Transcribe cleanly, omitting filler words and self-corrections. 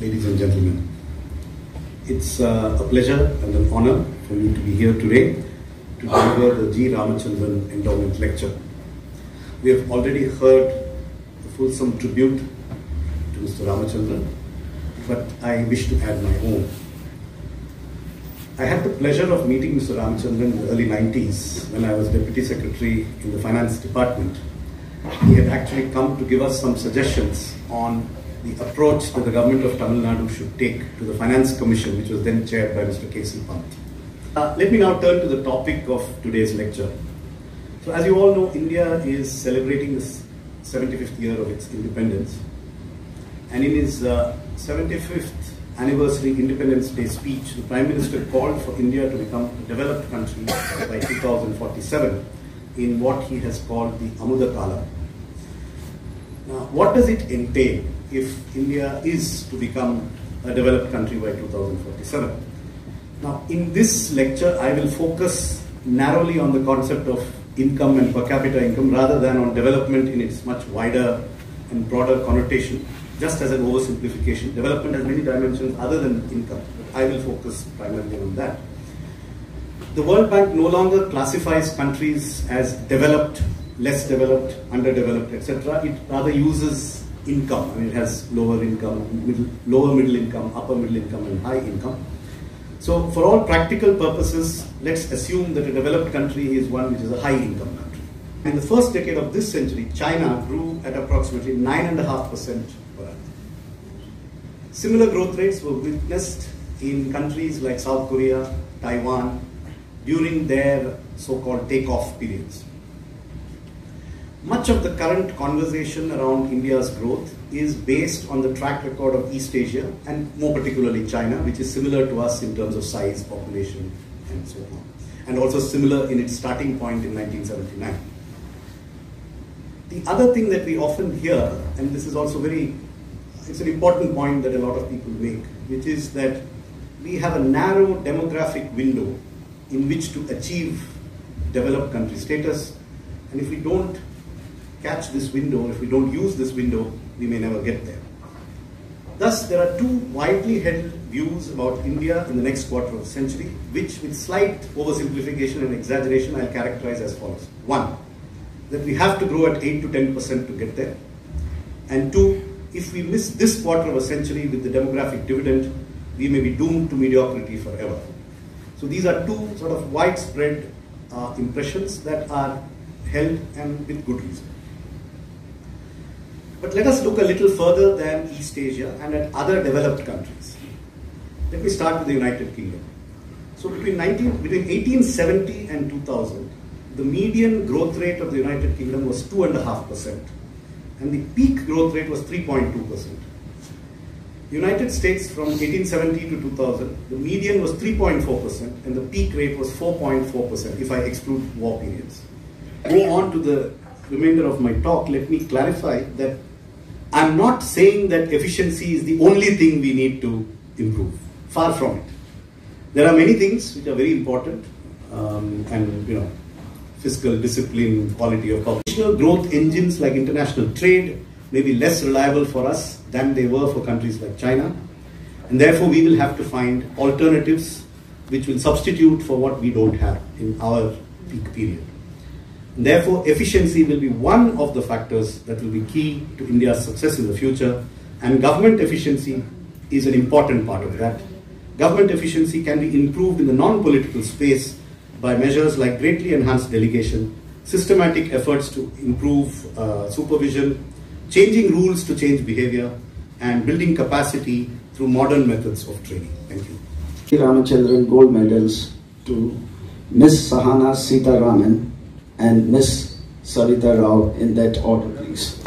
ladies and gentlemen. It's a pleasure and an honor for me to be here today to deliver the G. Ramachandran Endowment Lecture. We have already heard a fulsome tribute to Mr. Ramachandran, but I wish to add my own. I had the pleasure of meeting Mr. Ramachandran in the early 90s when I was Deputy Secretary in the Finance Department. He had actually come to give us some suggestions on the approach that the government of Tamil Nadu should take to the Finance Commission, which was then chaired by Mr. K.C. Pant. Let me now turn to the topic of today's lecture. So as you all know, India is celebrating the 75th year of its independence. And in his 75th anniversary Independence Day speech, the Prime Minister called for India to become a developed country by 2047 in what he has called the Amrut Kal. Now, what does it entail if India is to become a developed country by 2047? Now, in this lecture, I will focus narrowly on the concept of income and per capita income rather than on development in its much wider and broader connotation. Just as an oversimplification, development has many dimensions other than income. I will focus primarily on that. The World Bank no longer classifies countries as developed, less developed, underdeveloped, etc. It rather uses income. I mean, it has lower income, lower middle income, upper middle income, and high income. So, for all practical purposes, let's assume that a developed country is one which is a high income country. In the first decade of this century, China grew at approximately 9.5% per annum. Similar growth rates were witnessed in countries like South Korea, Taiwan, during their so-called take-off periods. Much of the current conversation around India's growth is based on the track record of East Asia and more particularly China, which is similar to us in terms of size, population, and so on. And also similar in its starting point in 1979. The other thing that we often hear, and this is also it's an important point that a lot of people make, which is that we have a narrow demographic window in which to achieve developed country status, and if we don't catch this window, if we don't use this window, we may never get there. Thus, there are two widely held views about India in the next quarter of a century, which with slight oversimplification and exaggeration, I'll characterize as follows. One, that we have to grow at 8 to 10% to get there. And two, if we miss this quarter of a century with the demographic dividend, we may be doomed to mediocrity forever. So these are two sort of widespread impressions that are held, and with good reason. But let us look a little further than East Asia and at other developed countries. Let me start with the United Kingdom. So between 1870 and 2000, the median growth rate of the United Kingdom was 2.5%, and the peak growth rate was 3.2%. The United States from 1870 to 2000, the median was 3.4% and the peak rate was 4.4% if I exclude war periods. Go on to the remainder of my talk. Let me clarify that I'm not saying that efficiency is the only thing we need to improve. Far from it. There are many things which are very important, and fiscal discipline, quality of public. Additional growth engines like international trade may be less reliable for us than they were for countries like China, and therefore we will have to find alternatives which will substitute for what we don't have in our peak period. And therefore, efficiency will be one of the factors that will be key to India's success in the future, and government efficiency is an important part of that. Government efficiency can be improved in the non-political space by measures like greatly enhanced delegation, systematic efforts to improve supervision, changing rules to change behavior, and building capacity through modern methods of training. Thank you. Ramachandran gold medals to Ms. Sahana Sitaraman and Ms. Sarita Rao in that order, please.